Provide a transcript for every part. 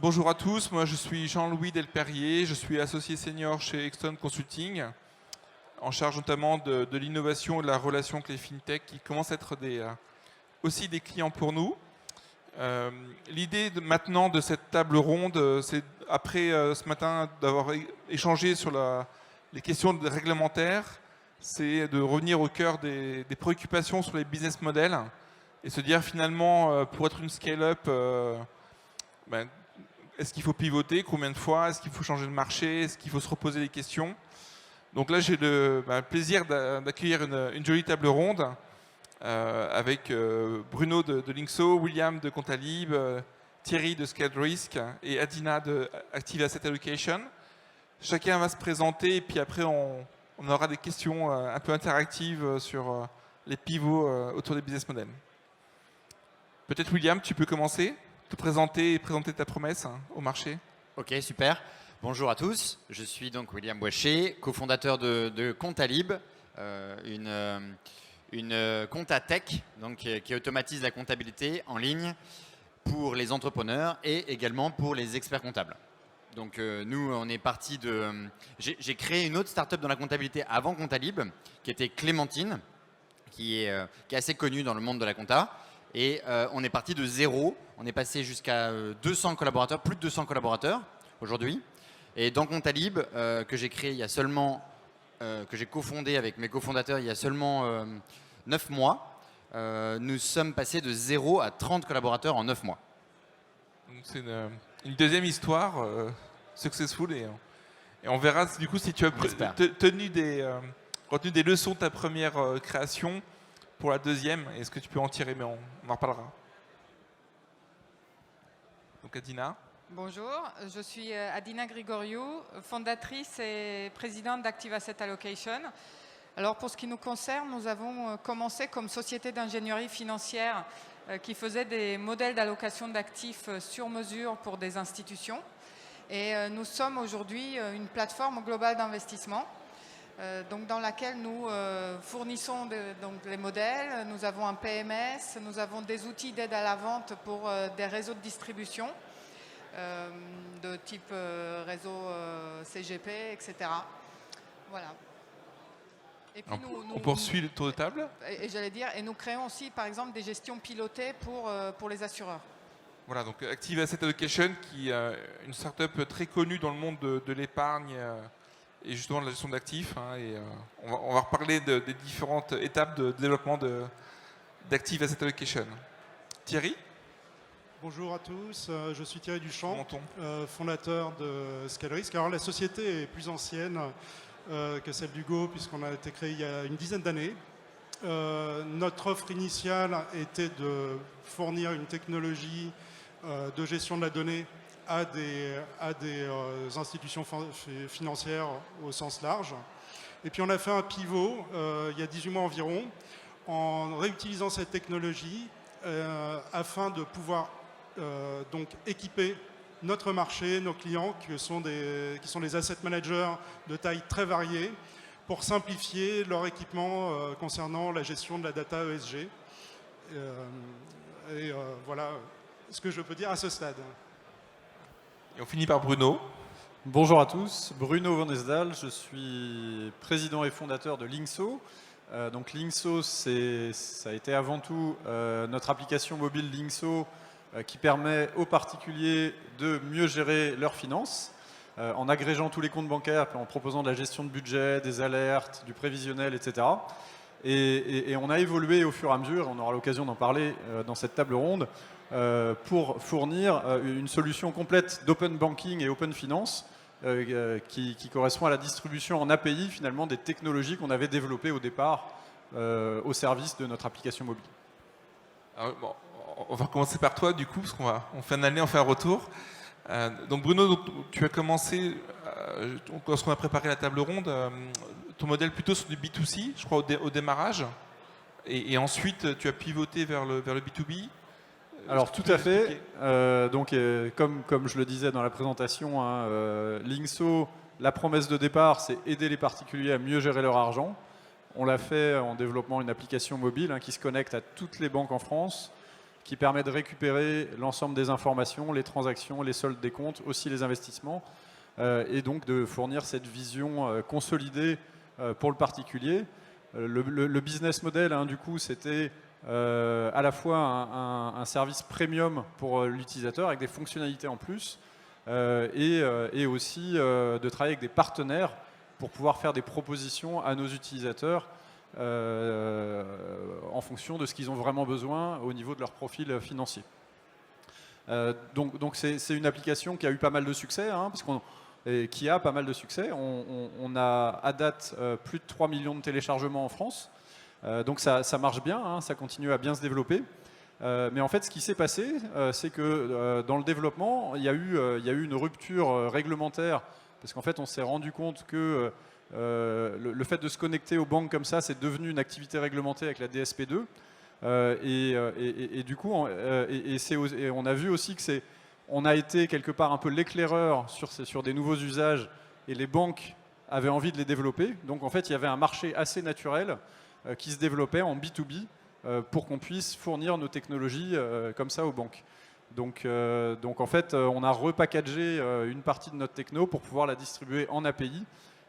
Bonjour à tous, moi je suis Jean-Louis Delperrier, je suis associé senior chez Exton Consulting, en charge notamment de l'innovation et de la relation avec les fintech qui commencent à être aussi des clients pour nous. L'idée maintenant de cette table ronde, c'est après ce matin d'avoir échangé sur les questions réglementaires, c'est de revenir au cœur des préoccupations sur les business models et se dire finalement pour être une scale-up, est-ce qu'il faut pivoter? Combien de fois? Est-ce qu'il faut changer de marché? Est-ce qu'il faut se reposer des questions? Donc là, j'ai le plaisir d'accueillir une jolie table ronde avec Bruno de Linkso, William de Contalib, Thierry de Scaled Risk et Adina de Active Asset Allocation. Chacun va se présenter et puis après, on aura des questions un peu interactives sur les pivots autour des business models. Peut-être William, tu peux commencer, te présenter et présenter ta promesse au marché. Ok, super. Bonjour à tous. Je suis donc William Boischer, cofondateur de Contalib, une compta tech donc, qui automatise la comptabilité en ligne pour les entrepreneurs et également pour les experts comptables. Donc nous, on est parti de... J'ai créé une autre startup dans la comptabilité avant Contalib, qui était Clémentine, qui est assez connue dans le monde de la compta. Et on est parti de zéro. On est passé jusqu'à 200 collaborateurs, plus de 200 collaborateurs aujourd'hui. Et dans Contalib, que j'ai créé il y a seulement, que j'ai cofondé avec mes cofondateurs il y a seulement 9 mois, nous sommes passés de 0 à 30 collaborateurs en 9 mois. C'est une deuxième histoire successful et on verra du coup si tu as retenu des leçons de ta première création pour la deuxième. Est-ce que tu peux en tirer? Mais on en reparlera. Donc Adina. Bonjour, je suis Adina Grigoriou, fondatrice et présidente d'Active Asset Allocation. Alors pour ce qui nous concerne, nous avons commencé comme société d'ingénierie financière qui faisait des modèles d'allocation d'actifs sur mesure pour des institutions. Et nous sommes aujourd'hui une plateforme globale d'investissement donc dans laquelle nous fournissons donc les modèles. Nous avons un PMS, nous avons des outils d'aide à la vente pour des réseaux de distribution de type réseau CGP, etc. Voilà. Et puis on poursuit le tour de table. Et j'allais dire, et nous créons aussi, par exemple, des gestions pilotées pour les assureurs. Voilà, donc Active Asset Allocation, qui est une startup très connue dans le monde de l'épargne et justement de la gestion d'actifs. Et on va reparler des différentes étapes de développement d'Active Asset Allocation. Thierry? Bonjour à tous, je suis Thierry Duchamp, fondateur de Scaled Risk. Alors la société est plus ancienne que celle d'Hugo, puisqu'on a été créé il y a une dizaine d'années. Notre offre initiale était de fournir une technologie de gestion de la donnée à des institutions financières au sens large. Et puis on a fait un pivot il y a 18 mois environ, en réutilisant cette technologie afin de pouvoir donc équiper notre marché, nos clients, qui sont des asset managers de taille très variée, pour simplifier leur équipement concernant la gestion de la data ESG. Voilà ce que je peux dire à ce stade. Et on finit par Bruno. Bonjour à tous, Bruno Van Esdal, je suis président et fondateur de Linkso. Donc Linkso, ça a été avant tout notre application mobile Linkso qui permet aux particuliers de mieux gérer leurs finances en agrégeant tous les comptes bancaires, en proposant de la gestion de budget, des alertes, du prévisionnel, etc. Et on a évolué au fur et à mesure, on aura l'occasion d'en parler dans cette table ronde, pour fournir une solution complète d'open banking et open finance qui correspond à la distribution en API finalement des technologies qu'on avait développées au départ au service de notre application mobile. Alors, bon, on va commencer par toi du coup, parce qu'on fait une année, on fait un retour. Donc Bruno, tu as commencé, lorsqu'on a préparé la table ronde, ton modèle plutôt sur du B2C, je crois au démarrage, et ensuite tu as pivoté vers le B2B. Alors tout à fait, donc comme je le disais dans la présentation, Linkso, la promesse de départ, c'est aider les particuliers à mieux gérer leur argent. On l'a fait en développant une application mobile qui se connecte à toutes les banques en France, qui permet de récupérer l'ensemble des informations, les transactions, les soldes des comptes, aussi les investissements, et donc de fournir cette vision consolidée pour le particulier. Le business model, hein, du coup, c'était à la fois un service premium pour l'utilisateur avec des fonctionnalités en plus, et aussi de travailler avec des partenaires pour pouvoir faire des propositions à nos utilisateurs en fonction de ce qu'ils ont vraiment besoin au niveau de leur profil financier. Donc c'est une application qui a eu pas mal de succès, hein, qui a pas mal de succès. On a à date plus de 3 millions de téléchargements en France. Donc ça marche bien, hein, ça continue à bien se développer. Mais en fait, ce qui s'est passé, c'est que dans le développement, il y a eu une rupture réglementaire, parce qu'en fait, on s'est rendu compte que le fait de se connecter aux banques comme ça, c'est devenu une activité réglementée avec la DSP2. Et du coup, on a vu aussi que on a été quelque part un peu l'éclaireur sur des nouveaux usages, et les banques avaient envie de les développer. Donc en fait, il y avait un marché assez naturel qui se développait en B2B pour qu'on puisse fournir nos technologies comme ça aux banques. Donc en fait, on a repackagé une partie de notre techno pour pouvoir la distribuer en API,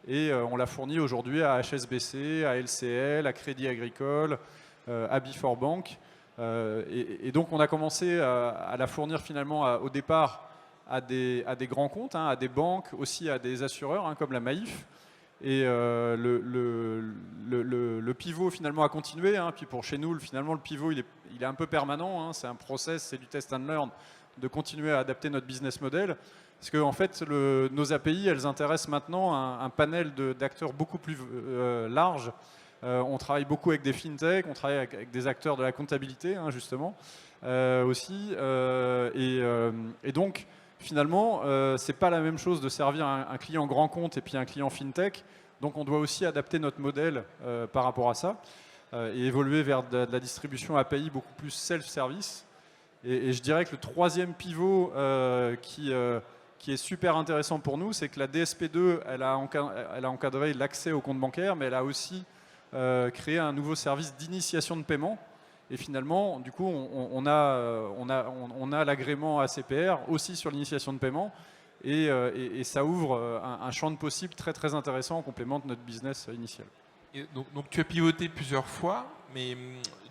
et on la fournit aujourd'hui à HSBC, à LCL, à Crédit Agricole, à Before Bank. Et donc on a commencé à la fournir finalement au départ à des grands comptes, hein, à des banques, aussi à des assureurs, hein, comme la Maïf. Et le pivot finalement a continué, hein. Puis pour chez nous, finalement le pivot il est un peu permanent, hein. C'est un process, c'est du test and learn, de continuer à adapter notre business model. Parce que en fait, nos API, elles intéressent maintenant un panel d'acteurs beaucoup plus large. On travaille beaucoup avec des fintechs, on travaille avec des acteurs de la comptabilité, hein, justement, aussi. Et donc, finalement, c'est pas la même chose de servir un client grand compte et puis un client fintech. Donc, on doit aussi adapter notre modèle par rapport à ça et évoluer vers de la distribution API beaucoup plus self-service. Et je dirais que le troisième pivot qui est super intéressant pour nous, c'est que la DSP2, elle a encadré l'accès au compte bancaire, mais elle a aussi créé un nouveau service d'initiation de paiement. Et finalement, du coup, on a l'agrément ACPR aussi sur l'initiation de paiement, et ça ouvre un champ de possibles très très intéressant en complément de notre business initial. Et donc tu as pivoté plusieurs fois, mais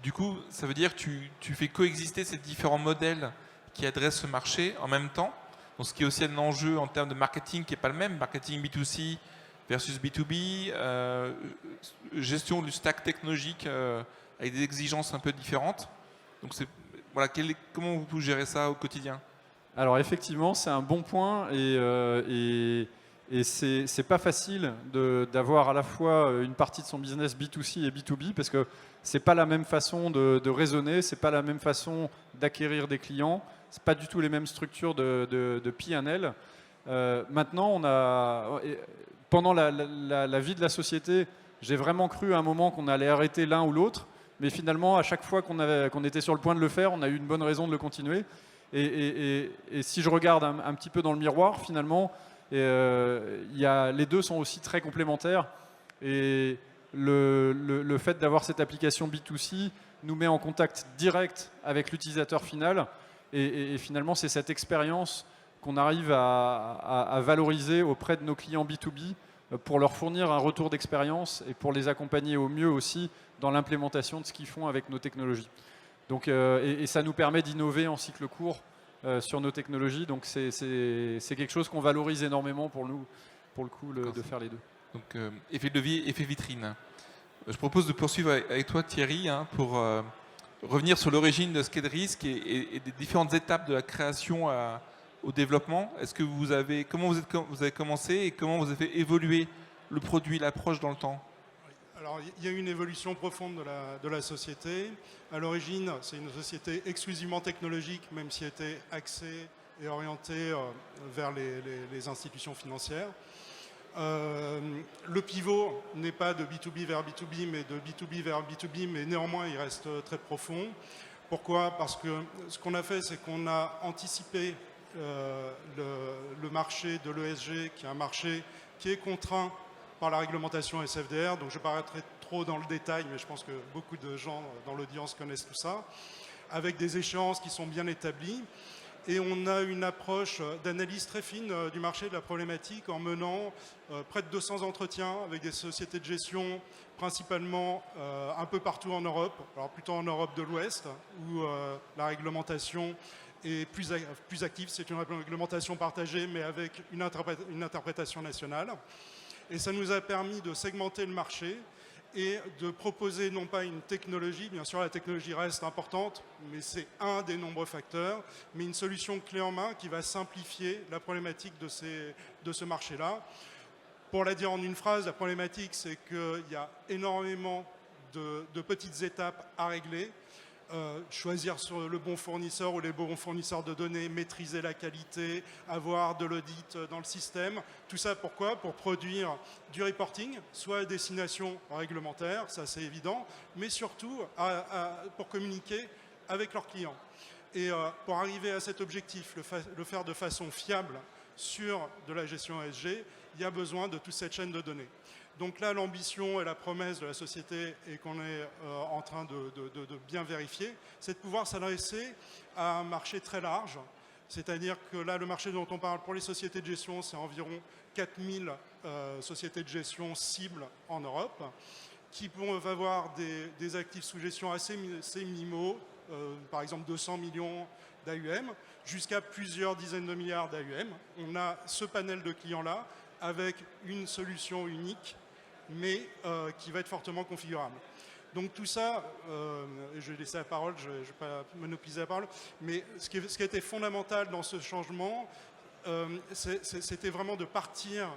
du coup, ça veut dire que tu fais coexister ces différents modèles qui adressent ce marché en même temps. Donc, ce qui est aussi un enjeu en termes de marketing qui n'est pas le même, marketing B2C versus B2B, gestion du stack technologique avec des exigences un peu différentes. Donc voilà, comment vous gérez ça au quotidien? Alors effectivement, c'est un bon point, et c'est pas facile d'avoir à la fois une partie de son business B2C et B2B, parce que c'est pas la même façon de raisonner, c'est pas la même façon d'acquérir des clients, c'est pas du tout les mêmes structures de P&L. Maintenant, pendant la vie de la société, j'ai vraiment cru à un moment qu'on allait arrêter l'un ou l'autre, mais finalement, à chaque fois qu'on était sur le point de le faire, on a eu une bonne raison de le continuer. Et si je regarde un petit peu dans le miroir, finalement, les deux sont aussi très complémentaires. Et le fait d'avoir cette application B2C nous met en contact direct avec l'utilisateur final. Et finalement, c'est cette expérience qu'on arrive à valoriser auprès de nos clients B2B pour leur fournir un retour d'expérience et pour les accompagner au mieux aussi dans l'implémentation de ce qu'ils font avec nos technologies. Donc, et ça nous permet d'innover en cycle court sur nos technologies. Donc c'est quelque chose qu'on valorise énormément pour nous, pour le coup, de faire les deux. Donc effet de levier, effet vitrine. Je propose de poursuivre avec toi, Thierry, hein, pour revenir sur l'origine de ScadeRisk et des différentes étapes de la création au développement. Comment vous avez commencé et comment vous avez fait évoluer le produit, l'approche dans le temps? Alors, il y a eu une évolution profonde de la société. À l'origine, c'est une société exclusivement technologique, même si elle était axée et orientée vers les institutions financières. Le pivot n'est pas de B2B vers B2B, mais de B2B vers B2B, mais néanmoins, il reste très profond. Pourquoi? Parce que ce qu'on a fait, c'est qu'on a anticipé le marché de l'ESG, qui est un marché qui est contraint par la réglementation SFDR. Donc je ne vais pas rentrer trop dans le détail, mais je pense que beaucoup de gens dans l'audience connaissent tout ça. avec des échéances qui sont bien établies. Et on a une approche d'analyse très fine du marché de la problématique en menant près de 200 entretiens avec des sociétés de gestion, principalement un peu partout en Europe, alors plutôt en Europe de l'Ouest, où la réglementation est plus active. C'est une réglementation partagée, mais avec une interprétation nationale. Et ça nous a permis de segmenter le marché et de proposer non pas une technologie, bien sûr la technologie reste importante, mais c'est un des nombreux facteurs, mais une solution clé en main qui va simplifier la problématique de ce marché-là. Pour la dire en une phrase, la problématique c'est qu'il y a énormément de petites étapes à régler. Choisir sur le bon fournisseur ou les bons fournisseurs de données, maîtriser la qualité, avoir de l'audit dans le système. Tout ça pourquoi? Pour produire du reporting, soit à destination réglementaire, ça c'est évident, mais surtout pour communiquer avec leurs clients. Et pour arriver à cet objectif, le faire de façon fiable sur de la gestion ESG, il y a besoin de toute cette chaîne de données. Donc là, l'ambition et la promesse de la société, et qu'on est en train de bien vérifier, c'est de pouvoir s'adresser à un marché très large. C'est-à-dire que là, le marché dont on parle pour les sociétés de gestion, c'est environ 4000 sociétés de gestion cibles en Europe, qui peuvent avoir des actifs sous gestion assez minimaux, par exemple 200 millions d'AUM, jusqu'à plusieurs dizaines de milliards d'AUM. On a ce panel de clients-là avec une solution unique, mais qui va être fortement configurable. Donc tout ça, je vais laisser la parole, je ne vais pas monopoliser la parole, mais ce qui a été fondamental dans ce changement, c'était vraiment de partir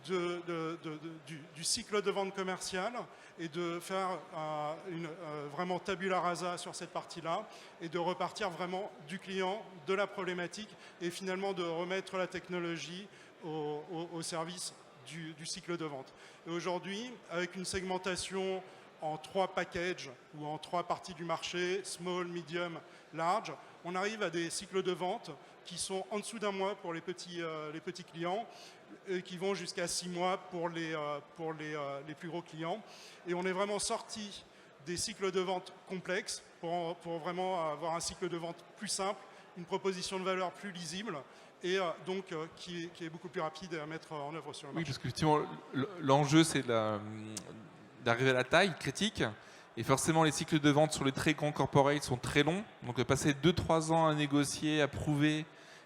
du cycle de vente commerciale et de faire vraiment tabula rasa sur cette partie-là et de repartir vraiment du client, de la problématique et finalement de remettre la technologie au service du cycle de vente. Et aujourd'hui, avec une segmentation en 3 packages ou en 3 parties du marché, small, medium, large, on arrive à des cycles de vente qui sont en dessous d'un mois pour les petits clients et qui vont jusqu'à 6 mois pour les plus gros clients. Et on est vraiment sorti des cycles de vente complexes pour vraiment avoir un cycle de vente plus simple, une proposition de valeur plus lisible et donc qui est beaucoup plus rapide à mettre en œuvre sur le marché. Oui, parce que effectivement, l'enjeu, c'est d'arriver à la taille critique. Et forcément, les cycles de vente sur les très grands corporates sont très longs. Donc, passer 2-3 ans à négocier, à prouver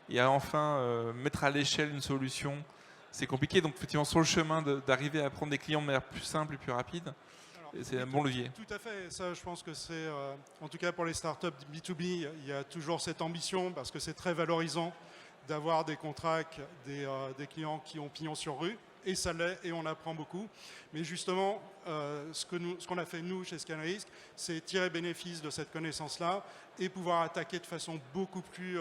et à enfin mettre à l'échelle une solution, c'est compliqué. Donc, effectivement, sur le chemin d'arriver à prendre des clients de manière plus simple et plus rapide, c'est un bon levier. Tout à fait. Ça, je pense que c'est, en tout cas pour les startups B2B, il y a toujours cette ambition parce que c'est très valorisant d'avoir des contrats avec des clients qui ont pignon sur rue. Et ça l'est, et on apprend beaucoup. Mais justement, ce qu'on a fait nous chez Scalerisk, c'est tirer bénéfice de cette connaissance-là et pouvoir attaquer de façon beaucoup plus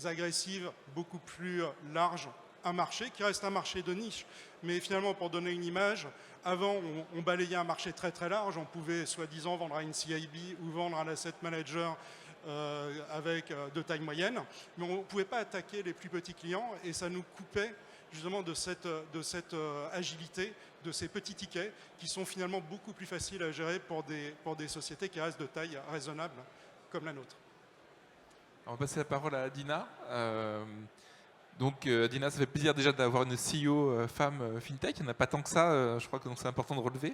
agressive, beaucoup plus large un marché qui reste un marché de niche. Mais finalement, pour donner une image, avant, on balayait un marché très très large. On pouvait soi-disant vendre à une CIB ou vendre à un asset manager avec de taille moyenne. Mais on ne pouvait pas attaquer les plus petits clients et ça nous coupait justement de cette agilité, de ces petits tickets qui sont finalement beaucoup plus faciles à gérer pour des sociétés qui restent de taille raisonnable comme la nôtre. On va passer la parole à Dina. Donc Dina, ça fait plaisir déjà d'avoir une CEO femme FinTech. Il n'y en a pas tant que ça, je crois que c'est important de relever.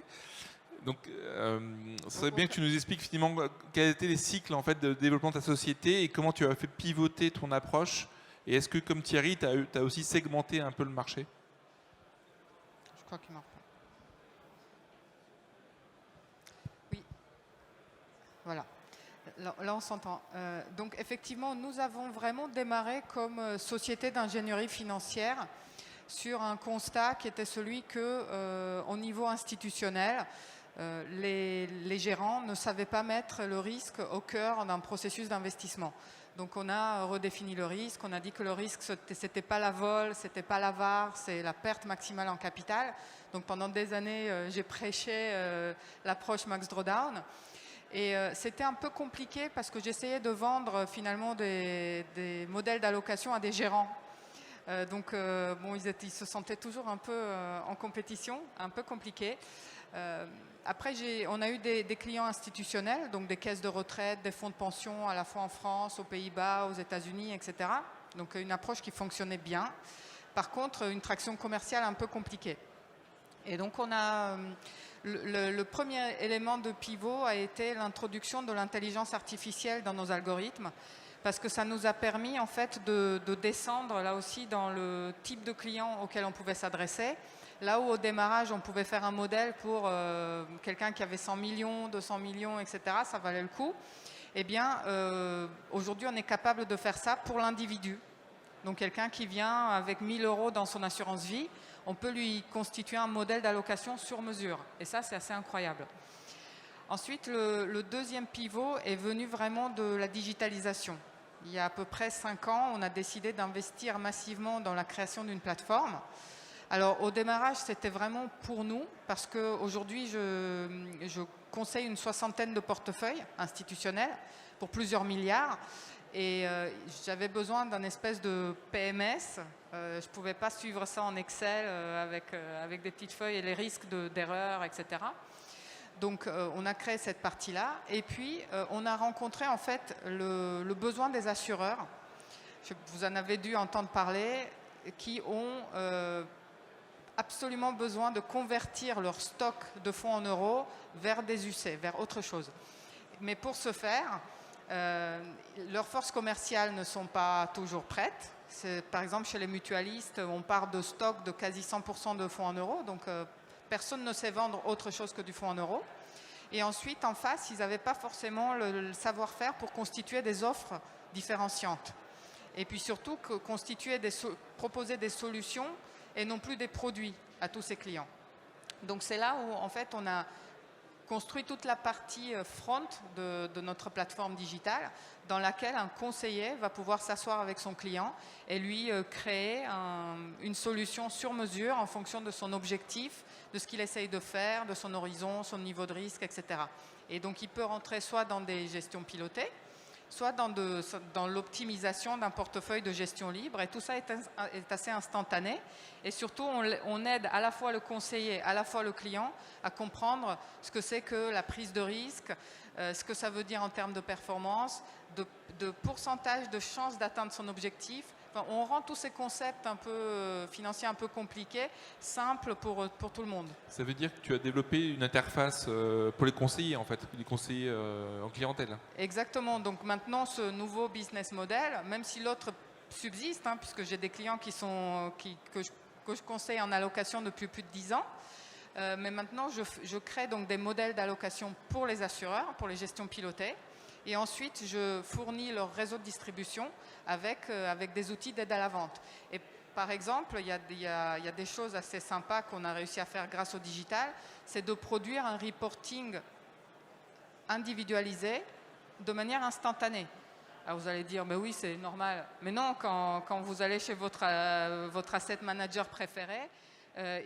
Donc, ce serait bien que tu nous expliques finalement quels étaient les cycles en fait, de développement de ta société et comment tu as fait pivoter ton approche. Et est-ce que, comme Thierry, tu as aussi segmenté un peu le marché? Je crois qu'il m'en reprend. Oui. Voilà. Là, on s'entend. Donc, effectivement, nous avons vraiment démarré comme société d'ingénierie financière sur un constat qui était celui qu'au niveau institutionnel, les gérants ne savaient pas mettre le risque au cœur d'un processus d'investissement. Donc on a redéfini le risque, on a dit que le risque c'était pas la vol, c'était pas la VAR, c'est la perte maximale en capital. Donc pendant des années j'ai prêché l'approche Max Drawdown et c'était un peu compliqué parce que j'essayais de vendre finalement des modèles d'allocation à des gérants. Donc bon, ils se sentaient toujours un peu en compétition, un peu compliqué. après, on a eu des clients institutionnels, donc des caisses de retraite, des fonds de pension, à la fois en France, aux Pays-Bas, aux États-Unis, etc. Donc une approche qui fonctionnait bien. Par contre, une traction commerciale un peu compliquée. Et donc on a le premier élément de pivot a été l'introduction de l'intelligence artificielle dans nos algorithmes, parce que ça nous a permis en fait de descendre là aussi dans le type de client auquel on pouvait s'adresser. Là où au démarrage on pouvait faire un modèle pour quelqu'un qui avait 100 millions, 200 millions, etc., ça valait le coup. Eh bien, aujourd'hui on est capable de faire ça pour l'individu. Donc quelqu'un qui vient avec 1 000 € dans son assurance vie, on peut lui constituer un modèle d'allocation sur mesure. Et ça, c'est assez incroyable. Ensuite, le deuxième pivot est venu vraiment de la digitalisation. Il y a à peu près 5 ans, on a décidé d'investir massivement dans la création d'une plateforme. Alors au démarrage, c'était vraiment pour nous, parce qu'aujourd'hui, je conseille une 60aine de portefeuilles institutionnels pour plusieurs milliards. Et j'avais besoin d'un espèce de PMS. Je ne pouvais pas suivre ça en Excel avec des petites feuilles et les risques d'erreurs, etc. Donc on a créé cette partie-là. Et puis on a rencontré en fait le besoin des assureurs. Vous en avez dû entendre parler, qui ont absolument besoin de convertir leur stock de fonds en euros vers des UC, vers autre chose. Mais pour ce faire, leurs forces commerciales ne sont pas toujours prêtes. Par exemple, chez les mutualistes, on part de stock de quasi 100% de fonds en euros. Donc, personne ne sait vendre autre chose que du fonds en euros. Et ensuite, en face, ils n'avaient pas forcément le savoir-faire pour constituer des offres différenciantes. Et puis surtout, proposer des solutions et non plus des produits à tous ces clients. Donc, c'est là où, en fait, on a construit toute la partie front de notre plateforme digitale, dans laquelle un conseiller va pouvoir s'asseoir avec son client et lui créer une solution sur mesure en fonction de son objectif, de ce qu'il essaye de faire, de son horizon, son niveau de risque, etc. Et donc il peut rentrer soit dans des gestions pilotées, soit dans l'optimisation d'un portefeuille de gestion libre. Et tout ça est assez instantané. Et surtout, on aide à la fois le conseiller, à la fois le client à comprendre ce que c'est que la prise de risque, ce que ça veut dire en termes de performance, de pourcentage de chances d'atteindre son objectif. Enfin, on rend tous ces concepts un peu financiers, un peu compliqués, simples pour tout le monde. Ça veut dire que tu as développé une interface pour les conseillers, en fait, les conseillers en clientèle. Exactement. Donc maintenant, ce nouveau business model, même si l'autre subsiste, puisque j'ai des clients que je conseille en allocation depuis plus de 10 ans, mais maintenant, je crée donc des modèles d'allocation pour les assureurs, pour les gestions pilotées. Et ensuite, je fournis leur réseau de distribution avec des outils d'aide à la vente. Et par exemple, il y a des choses assez sympas qu'on a réussi à faire grâce au digital, c'est de produire un reporting individualisé de manière instantanée. Alors vous allez dire, mais oui, c'est normal. Mais non, quand vous allez chez votre asset manager préféré,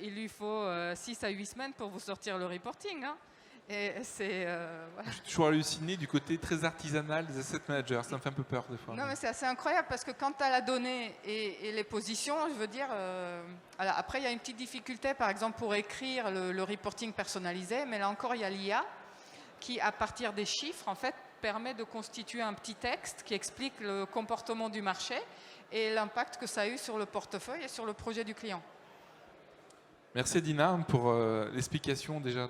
il lui faut 6 à 8 semaines pour vous sortir le reporting. Et c'est voilà. Je suis toujours halluciné du côté très artisanal des asset managers. Ça me fait un peu peur des fois. Non, mais c'est assez incroyable parce que quand tu as la donnée et les positions, je veux dire... Alors, après, il y a une petite difficulté, par exemple, pour écrire le reporting personnalisé. Mais là encore, il y a l'IA qui, à partir des chiffres, en fait, permet de constituer un petit texte qui explique le comportement du marché et l'impact que ça a eu sur le portefeuille et sur le projet du client. Merci Dina pour l'explication déjà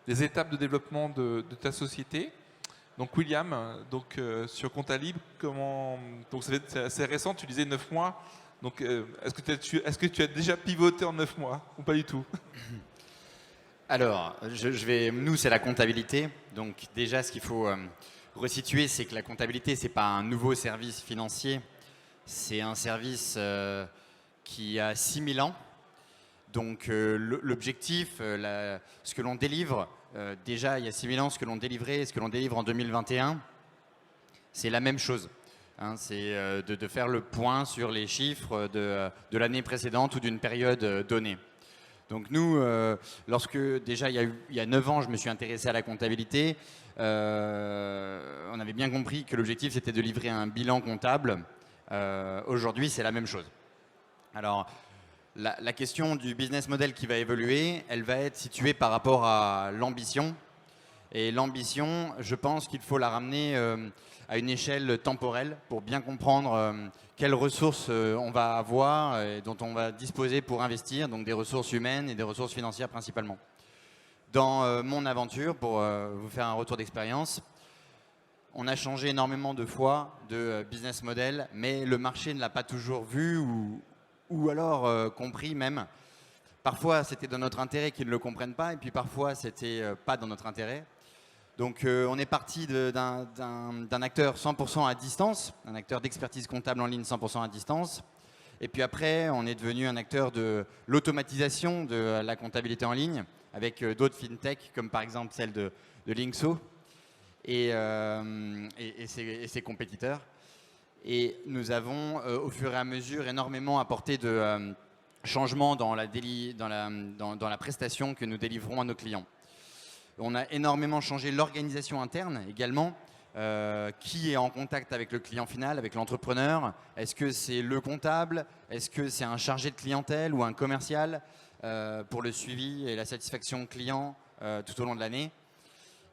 des étapes de développement de ta société. Donc William, sur Compta Libre, c'est assez récent, tu disais 9 mois. Donc est-ce que tu as déjà pivoté en 9 mois ou pas du tout? Alors, nous c'est la comptabilité. Donc déjà ce qu'il faut resituer, c'est que la comptabilité c'est pas un nouveau service financier, c'est un service qui a 6000 ans. Donc l'objectif, ce que l'on délivre, déjà il y a 6000 ans, ce que l'on délivrait et ce que l'on délivre en 2021, c'est la même chose. C'est de faire le point sur les chiffres de l'année précédente ou d'une période donnée. Donc nous, lorsque déjà il y a 9 ans, je me suis intéressé à la comptabilité, on avait bien compris que l'objectif c'était de livrer un bilan comptable. Aujourd'hui, c'est la même chose. Alors, La question du business model qui va évoluer, elle va être située par rapport à l'ambition. Et l'ambition, je pense qu'il faut la ramener à une échelle temporelle pour bien comprendre quelles ressources on va avoir et dont on va disposer pour investir, donc des ressources humaines et des ressources financières principalement. Dans mon aventure, pour vous faire un retour d'expérience, on a changé énormément de fois de business model, mais le marché ne l'a pas toujours vu ou alors compris même. Parfois, c'était dans notre intérêt qu'ils ne le comprennent pas, et puis parfois, c'était pas dans notre intérêt. Donc, on est parti d'un acteur 100% à distance, un acteur d'expertise comptable en ligne 100% à distance. Et puis après, on est devenu un acteur de l'automatisation de la comptabilité en ligne, avec d'autres fintech, comme par exemple celle de Linkso et ses compétiteurs. Et nous avons, au fur et à mesure, énormément apporté de changements dans la prestation que nous délivrons à nos clients. On a énormément changé l'organisation interne également. Qui est en contact avec le client final, avec l'entrepreneur? Est-ce que c'est le comptable? Est-ce que c'est un chargé de clientèle ou un commercial pour le suivi et la satisfaction client tout au long de l'année?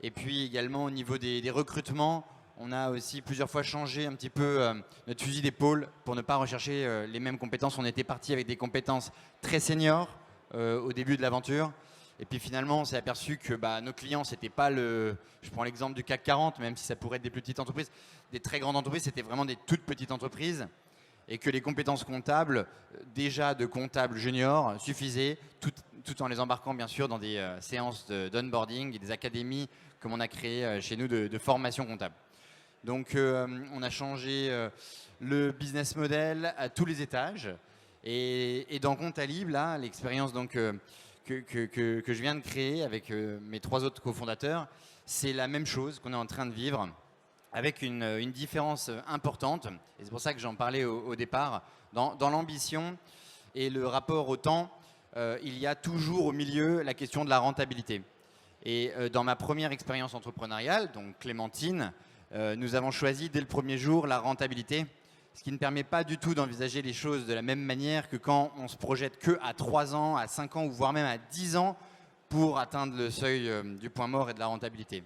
Et puis également au niveau des recrutements, on a aussi plusieurs fois changé un petit peu notre fusil d'épaule pour ne pas rechercher les mêmes compétences. On était parti avec des compétences très seniors au début de l'aventure. Et puis finalement, on s'est aperçu que nos clients, c'était pas je prends l'exemple du CAC 40, même si ça pourrait être des petites entreprises, des très grandes entreprises, c'était vraiment des toutes petites entreprises. Et que les compétences comptables, déjà de comptables juniors, suffisaient, tout en les embarquant bien sûr dans des séances d'onboarding et des académies comme on a créé chez nous de formation comptable. Donc on a changé le business model à tous les étages. Et dans Comptalib, là, l'expérience donc que je viens de créer avec mes 3 autres cofondateurs, c'est la même chose qu'on est en train de vivre, avec une différence importante. Et c'est pour ça que j'en parlais au départ. Dans l'ambition et le rapport au temps, il y a toujours au milieu la question de la rentabilité. Et dans ma première expérience entrepreneuriale, donc Clémentine, nous avons choisi dès le premier jour la rentabilité, ce qui ne permet pas du tout d'envisager les choses de la même manière que quand on se projette que à 3 ans, à 5 ans ou voire même à 10 ans pour atteindre le seuil du point mort et de la rentabilité.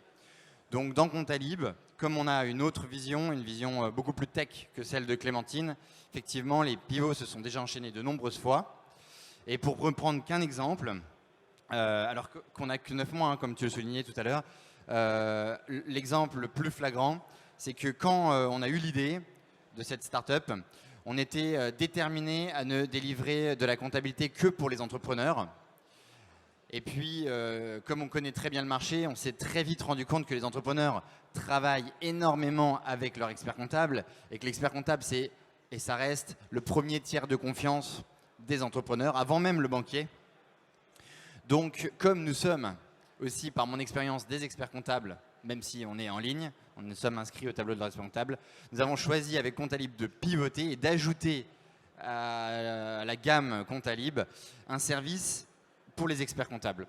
Donc dans Comptalib, comme on a une autre vision, une vision beaucoup plus tech que celle de Clémentine, effectivement les pivots se sont déjà enchaînés de nombreuses fois. Et pour reprendre qu'un exemple, alors qu'on n'a que 9 mois, comme tu le soulignais tout à l'heure, l'exemple le plus flagrant, c'est que quand on a eu l'idée de cette start-up, on était déterminé à ne délivrer de la comptabilité que pour les entrepreneurs. Et puis, comme on connaît très bien le marché, on s'est très vite rendu compte que les entrepreneurs travaillent énormément avec leur expert comptable et que l'expert comptable, c'est, et ça reste, le premier tiers de confiance des entrepreneurs, avant même le banquier. Donc, comme nous sommes aussi, par mon expérience, des experts comptables, même si on est en ligne, nous sommes inscrits au tableau de l'expert comptable, nous avons choisi avec Comptalib de pivoter et d'ajouter à la gamme Comptalib un service pour les experts comptables.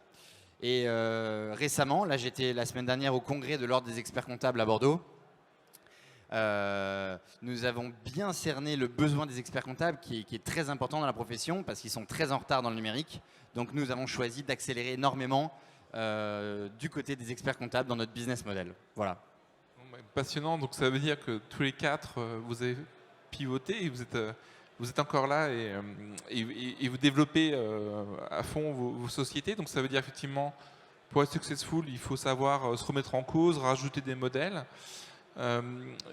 Et récemment, là j'étais la semaine dernière au congrès de l'Ordre des experts comptables à Bordeaux, nous avons bien cerné le besoin des experts comptables qui est très important dans la profession parce qu'ils sont très en retard dans le numérique. Donc nous avons choisi d'accélérer énormément du côté des experts comptables dans notre business model. Voilà. Passionnant, donc ça veut dire que tous les 4 vous avez pivoté et vous êtes encore là et vous développez à fond vos sociétés. Donc ça veut dire effectivement pour être successful, il faut savoir se remettre en cause, rajouter des modèles.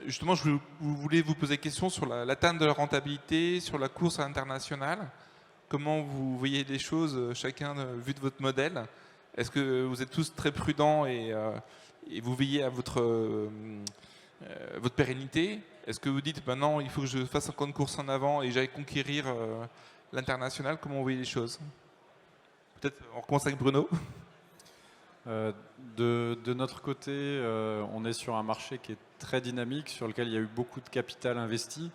Justement, je voulais vous poser des questions sur l'atteinte de la rentabilité, sur la course à l'international. Comment vous voyez les choses, chacun vu de votre modèle? Est-ce que vous êtes tous très prudents et vous veillez à votre pérennité? Est-ce que vous dites non, il faut que je fasse encore une course en avant et j'aille conquérir l'international? Comment vous voyez les choses? Peut-être on recommence avec Bruno. De notre côté, on est sur un marché qui est très dynamique, sur lequel il y a eu beaucoup de capital investi.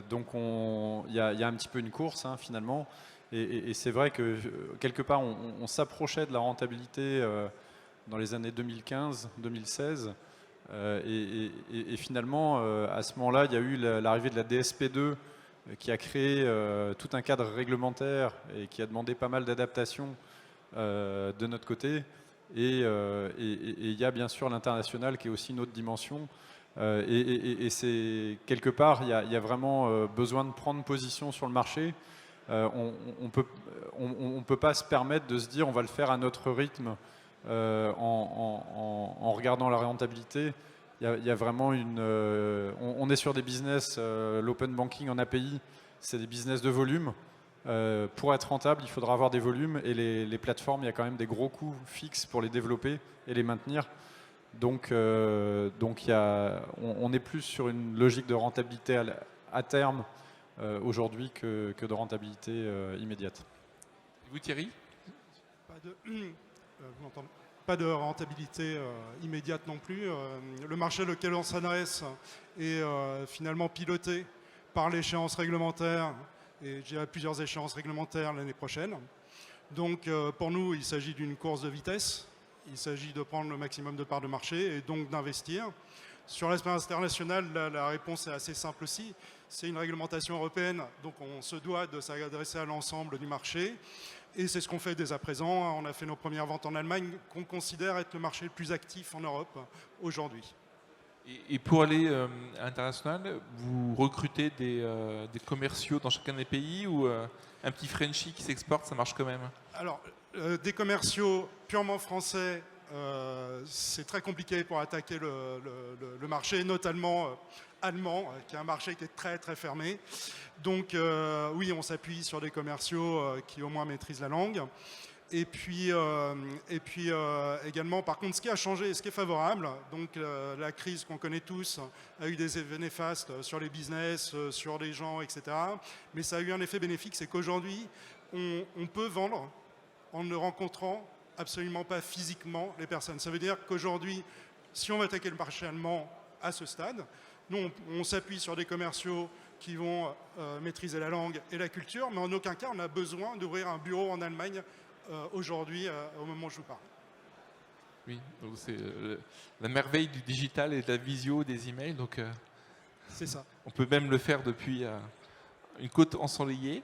Donc il y a un petit peu une course finalement. Et c'est vrai que quelque part, on s'approchait de la rentabilité dans les années 2015-2016. Et finalement, à ce moment-là, il y a eu l'arrivée de la DSP2 qui a créé tout un cadre réglementaire et qui a demandé pas mal d'adaptations de notre côté. Et il y a bien sûr l'international qui est aussi une autre dimension. Et c'est quelque part, il y a vraiment besoin de prendre position sur le marché. On ne peut pas se permettre de se dire on va le faire à notre rythme en regardant la rentabilité. Il y a vraiment on est sur des business, l'open banking en API, c'est des business de volume. Pour être rentable, il faudra avoir des volumes et les plateformes, il y a quand même des gros coûts fixes pour les développer et les maintenir. Donc on est plus sur une logique de rentabilité à terme aujourd'hui que de rentabilité immédiate. Et vous Thierry ? Vous m'entendez ? Pas de rentabilité immédiate non plus. Le marché auquel on s'adresse est finalement piloté par l'échéance réglementaire, et j'ai plusieurs échéances réglementaires l'année prochaine. Donc pour nous, il s'agit d'une course de vitesse. Il s'agit de prendre le maximum de parts de marché et donc d'investir. Sur l'aspect international, la réponse est assez simple aussi. C'est une réglementation européenne, donc on se doit de s'adresser à l'ensemble du marché. Et c'est ce qu'on fait dès à présent. On a fait nos premières ventes en Allemagne, qu'on considère être le marché le plus actif en Europe aujourd'hui. Et pour aller à l'international, vous recrutez des commerciaux dans chacun des pays ou un petit Frenchie qui s'exporte, ça marche quand même? Alors, des commerciaux purement français, c'est très compliqué pour attaquer le marché, notamment allemand, qui est un marché qui est très très fermé. Donc oui, on s'appuie sur des commerciaux qui au moins maîtrisent la langue. Et puis également, par contre, ce qui a changé, ce qui est favorable, donc la crise qu'on connaît tous a eu des effets néfastes sur les business, sur les gens, etc. Mais ça a eu un effet bénéfique, c'est qu'aujourd'hui, on peut vendre en ne rencontrant absolument pas physiquement les personnes. Ça veut dire qu'aujourd'hui, si on va attaquer le marché allemand à ce stade, nous, on s'appuie sur des commerciaux qui vont maîtriser la langue et la culture, mais en aucun cas, on a besoin d'ouvrir un bureau en Allemagne aujourd'hui, au moment où je vous parle. Oui, donc c'est la merveille du digital et de la visio des emails. Donc, c'est ça. On peut même le faire depuis une côte ensoleillée.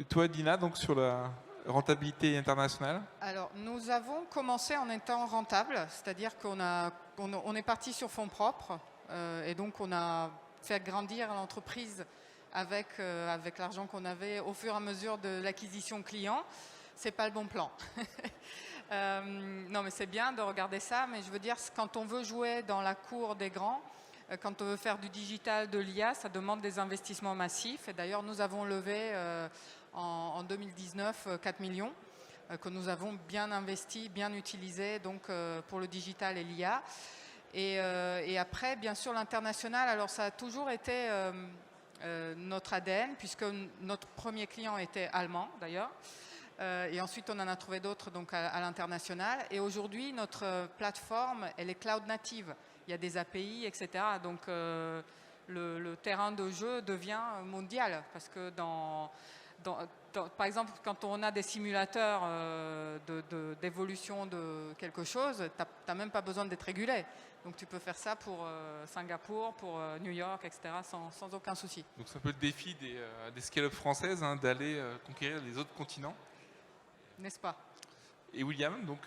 Toi, Dina, donc sur la rentabilité internationale? Alors, nous avons commencé en étant rentable, c'est-à-dire qu'on est parti sur fonds propres et donc on a fait grandir l'entreprise avec l'argent qu'on avait au fur et à mesure de l'acquisition client. C'est pas le bon plan. Non, mais c'est bien de regarder ça, mais je veux dire, quand on veut jouer dans la cour des grands, quand on veut faire du digital, de l'IA, ça demande des investissements massifs. Et d'ailleurs, nous avons levé en 2019 4 millions que nous avons bien investis, bien utilisés donc, pour le digital et l'IA. Et après, bien sûr, l'international, alors ça a toujours été notre ADN, puisque notre premier client était allemand d'ailleurs. Et ensuite, on en a trouvé d'autres donc à l'international. Et aujourd'hui, notre plateforme, elle est cloud native. Il y a des API, etc. Donc, le terrain de jeu devient mondial. Parce que par exemple, quand on a des simulateurs d'évolution de quelque chose, tu n'as même pas besoin d'être régulé. Donc, tu peux faire ça pour Singapour, pour New York, etc. sans aucun souci. Donc, c'est un peu le défi des scale-up françaises hein, d'aller conquérir les autres continents. N'est-ce pas? Et William, donc...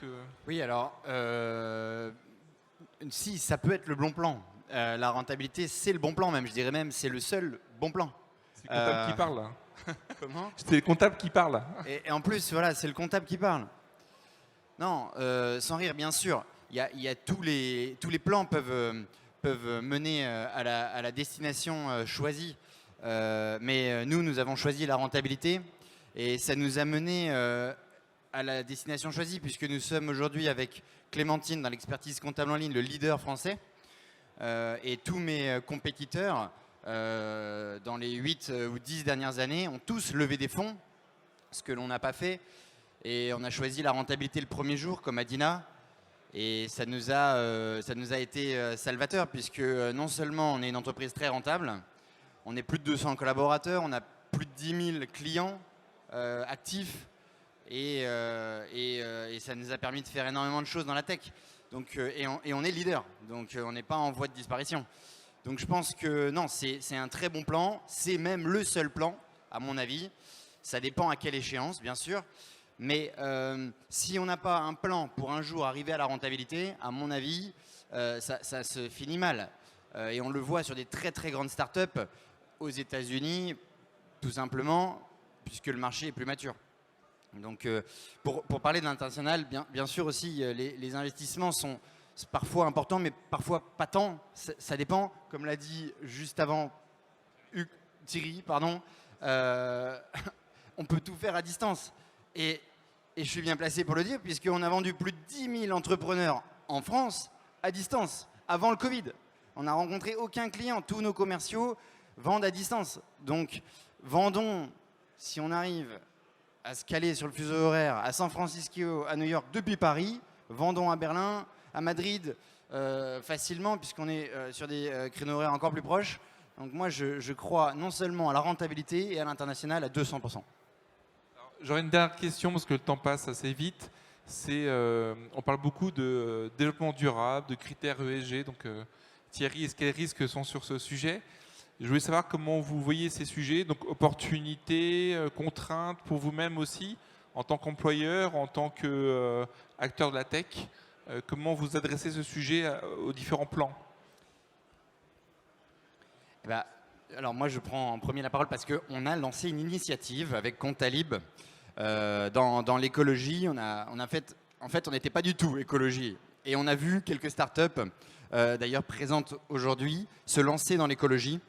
Oui, alors, si, ça peut être le bon plan. La rentabilité, c'est le bon plan même. Je dirais même, c'est le seul bon plan. C'est le comptable qui parle, là. Comment? C'est le comptable qui parle. Et en plus, voilà, c'est le comptable qui parle. Non, sans rire, bien sûr. Il y a tous les plans peuvent mener à la destination choisie. Mais nous avons choisi la rentabilité. Et ça nous a mené à la destination choisie, puisque nous sommes aujourd'hui avec Clémentine dans l'expertise comptable en ligne, le leader français. Et tous mes compétiteurs, dans les 8 ou 10 dernières années, ont tous levé des fonds, ce que l'on n'a pas fait. Et on a choisi la rentabilité le premier jour, comme Adina. Et ça nous a été salvateur, puisque non seulement on est une entreprise très rentable, on est plus de 200 collaborateurs, on a plus de 10 000 clients actifs, et ça nous a permis de faire énormément de choses dans la tech. Donc, et on est leader, donc on n'est pas en voie de disparition. Donc je pense que non, c'est un très bon plan. C'est même le seul plan, à mon avis. Ça dépend à quelle échéance, bien sûr. Mais si on n'a pas un plan pour un jour arriver à la rentabilité, à mon avis, ça se finit mal. Et on le voit sur des très très grandes startups aux États-Unis, tout simplement, puisque le marché est plus mature. Donc pour parler de l'international, bien sûr aussi, les investissements sont parfois importants, mais parfois pas tant. Ça dépend, comme l'a dit juste avant Thierry, pardon, on peut tout faire à distance. Et je suis bien placé pour le dire, puisqu'on a vendu plus de 10 000 entrepreneurs en France à distance, avant le Covid. On n'a rencontré aucun client. Tous nos commerciaux vendent à distance. Donc, vendons, si on arrive à se caler sur le fuseau horaire à San Francisco, à New York, depuis Paris, vendons à Berlin, à Madrid, facilement, puisqu'on est sur des créneaux horaires encore plus proches. Donc moi, je crois non seulement à la rentabilité et à l'international à 200%. J'aurais une dernière question parce que le temps passe assez vite. On parle beaucoup de développement durable, de critères ESG. Donc Thierry et Scalerisque sont sur ce sujet. Je voulais savoir comment vous voyez ces sujets. Donc opportunités, contraintes pour vous-même aussi, en tant qu'employeur, en tant qu'acteur de la tech. Comment vous adressez ce sujet aux différents plans? Alors moi, je prends en premier la parole parce qu'on a lancé une initiative avec Contalib dans l'écologie. En fait, on n'était pas du tout écologie. Et on a vu quelques startups, d'ailleurs présentes aujourd'hui, se lancer dans l'écologie.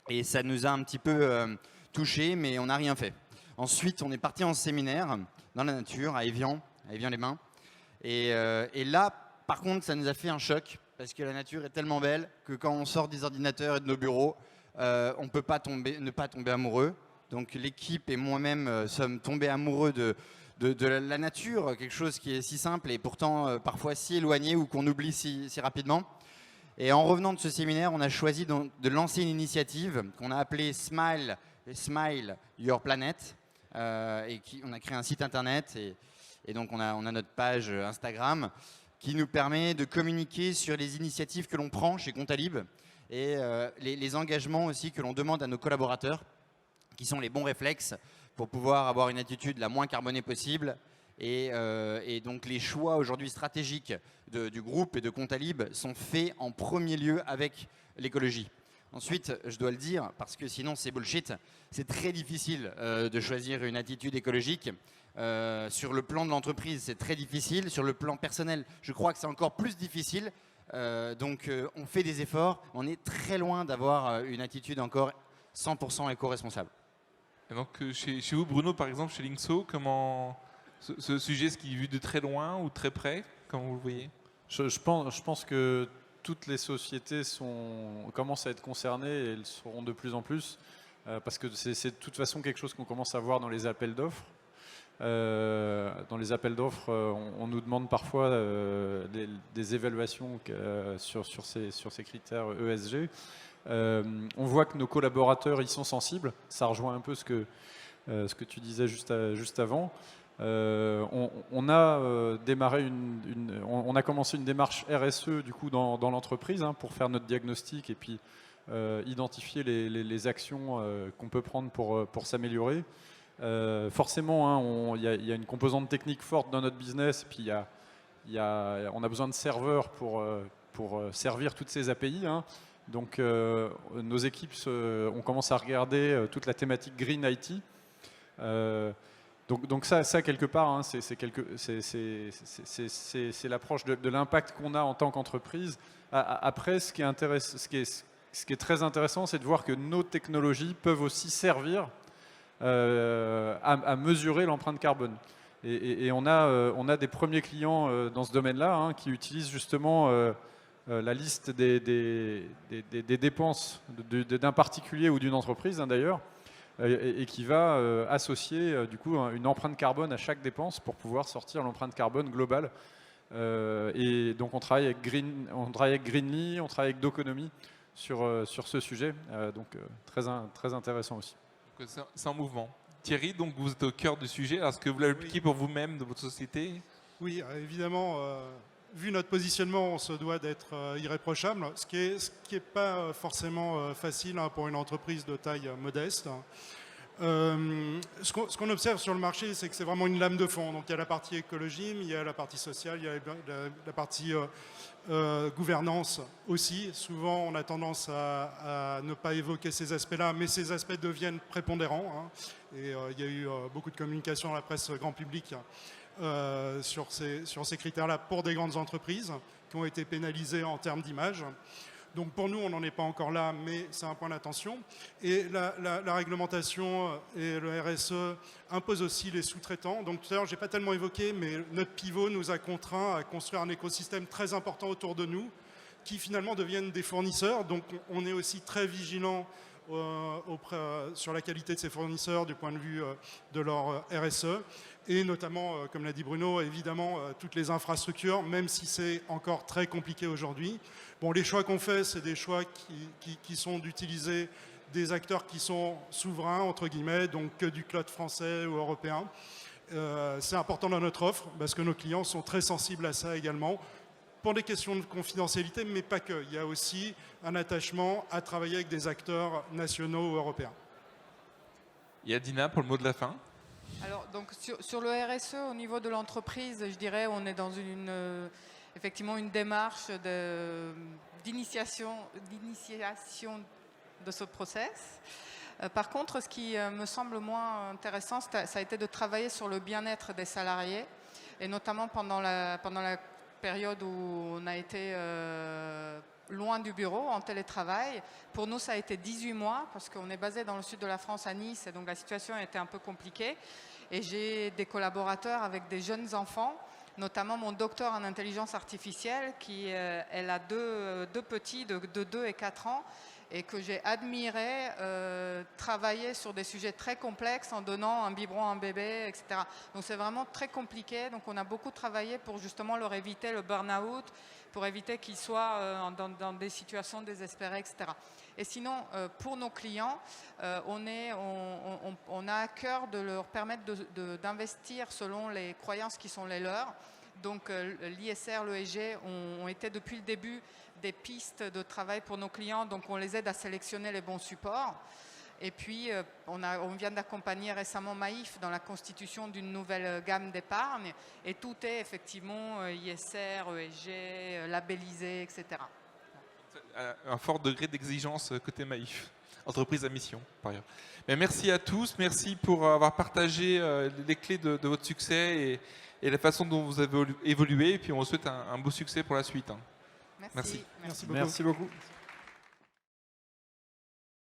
Et ça nous a un petit peu touchés, mais on n'a rien fait. Ensuite, on est parti en séminaire dans la nature, à Évian-les-Bains. Et là, par contre, ça nous a fait un choc. Parce que la nature est tellement belle que quand on sort des ordinateurs et de nos bureaux, on ne peut pas ne pas tomber amoureux. Donc l'équipe et moi-même sommes tombés amoureux de la nature, quelque chose qui est si simple et pourtant parfois si éloigné ou qu'on oublie si rapidement. Et en revenant de ce séminaire, on a choisi de lancer une initiative qu'on a appelée Smile Your Planet. On a créé un site internet et donc on a notre page Instagram qui nous permet de communiquer sur les initiatives que l'on prend chez Contalib et les engagements aussi que l'on demande à nos collaborateurs, qui sont les bons réflexes pour pouvoir avoir une attitude la moins carbonée possible. Et donc les choix aujourd'hui stratégiques du groupe et de Contalib sont faits en premier lieu avec l'écologie. Ensuite, je dois le dire, parce que sinon c'est bullshit, c'est très difficile de choisir une attitude écologique. Sur le plan de l'entreprise, c'est très difficile. Sur le plan personnel, je crois que c'est encore plus difficile. Donc on fait des efforts. On est très loin d'avoir une attitude encore 100% éco-responsable. Et donc chez vous, Bruno, par exemple, chez Linkso, comment ce sujet, est-ce qu'il est vu de très loin ou de très près? Comment vous le voyez? Je pense que toutes les sociétés commencent à être concernées et elles seront de plus en plus. Parce que c'est de toute façon quelque chose qu'on commence à voir dans les appels d'offres. Dans les appels d'offres, on nous demande parfois des évaluations sur ces critères ESG. On voit que nos collaborateurs y sont sensibles. Ça rejoint un peu ce que tu disais juste avant. On a démarré on a commencé une démarche RSE du coup dans l'entreprise pour faire notre diagnostic et puis identifier les actions qu'on peut prendre pour s'améliorer. Forcément, il y a une composante technique forte dans notre business, puis on a besoin de serveurs pour servir toutes ces API. Donc, nos équipes, on commence à regarder toute la thématique Green IT. Donc ça quelque part, c'est l'approche de l'impact qu'on a en tant qu'entreprise. Après, ce qui est très intéressant, c'est de voir que nos technologies peuvent aussi servir à mesurer l'empreinte carbone. Et on a des premiers clients dans ce domaine-là qui utilisent justement la liste des dépenses d'un particulier ou d'une entreprise d'ailleurs, et qui va associer du coup une empreinte carbone à chaque dépense pour pouvoir sortir l'empreinte carbone globale. Et donc on travaille avec Greenly, on travaille avec Doconomy sur ce sujet, donc très intéressant aussi. C'est en mouvement. Thierry, donc vous êtes au cœur du sujet. Est-ce que vous l'avez appliqué pour vous-même, de votre société? Oui, évidemment. vu notre positionnement, on se doit d'être irréprochable, ce qui est pas forcément facile pour une entreprise de taille modeste. Ce qu'on observe sur le marché, c'est que c'est vraiment une lame de fond. Donc il y a la partie écologie, mais il y a la partie sociale, il y a la partie gouvernance aussi. Souvent, on a tendance à ne pas évoquer ces aspects-là, mais ces aspects deviennent prépondérants. Et il y a eu beaucoup de communication dans la presse grand public sur ces critères-là pour des grandes entreprises qui ont été pénalisées en termes d'image. Donc pour nous, on n'en est pas encore là, mais c'est un point d'attention. Et la réglementation et le RSE imposent aussi les sous-traitants. Donc tout à l'heure, je n'ai pas tellement évoqué, mais notre pivot nous a contraints à construire un écosystème très important autour de nous, qui finalement deviennent des fournisseurs. Donc on est aussi très vigilant sur la qualité de ces fournisseurs du point de vue de leur RSE. Et notamment, comme l'a dit Bruno, évidemment, toutes les infrastructures, même si c'est encore très compliqué aujourd'hui. Bon, les choix qu'on fait, c'est des choix qui sont d'utiliser des acteurs qui sont souverains, entre guillemets, donc que du cloud français ou européen. C'est important dans notre offre, parce que nos clients sont très sensibles à ça également, pour des questions de confidentialité, mais pas que. Il y a aussi un attachement à travailler avec des acteurs nationaux ou européens. Il y a Dina pour le mot de la fin. Alors, donc, sur le RSE, au niveau de l'entreprise, je dirais on est dans effectivement une démarche d'initiation de ce process. Par contre, ce qui me semble moins intéressant, ça a été de travailler sur le bien-être des salariés, et notamment pendant la période où on a été loin du bureau, en télétravail. Pour nous, ça a été 18 mois, parce qu'on est basé dans le sud de la France, à Nice, et donc la situation a été un peu compliquée. Et j'ai des collaborateurs avec des jeunes enfants, notamment mon docteur en intelligence artificielle, elle a deux petits de 2 et 4 ans, et que j'ai admiré travailler sur des sujets très complexes en donnant un biberon à un bébé, etc. Donc c'est vraiment très compliqué. Donc on a beaucoup travaillé pour justement leur éviter le burn-out, pour éviter qu'ils soient dans des situations désespérées, etc. Et sinon, pour nos clients, on a à cœur de leur permettre d'investir selon les croyances qui sont les leurs. Donc l'ISR, l'ESG ont été depuis le début des pistes de travail pour nos clients, donc on les aide à sélectionner les bons supports. Et puis, on vient d'accompagner récemment Maïf dans la constitution d'une nouvelle gamme d'épargne, et tout est effectivement ISR, ESG, labellisé, etc. Un fort degré d'exigence côté Maïf, entreprise à mission, par ailleurs. Mais merci à tous, merci pour avoir partagé les clés de votre succès et la façon dont vous avez évolué, et puis on vous souhaite un beau succès pour la suite. Merci. Merci beaucoup. Merci beaucoup.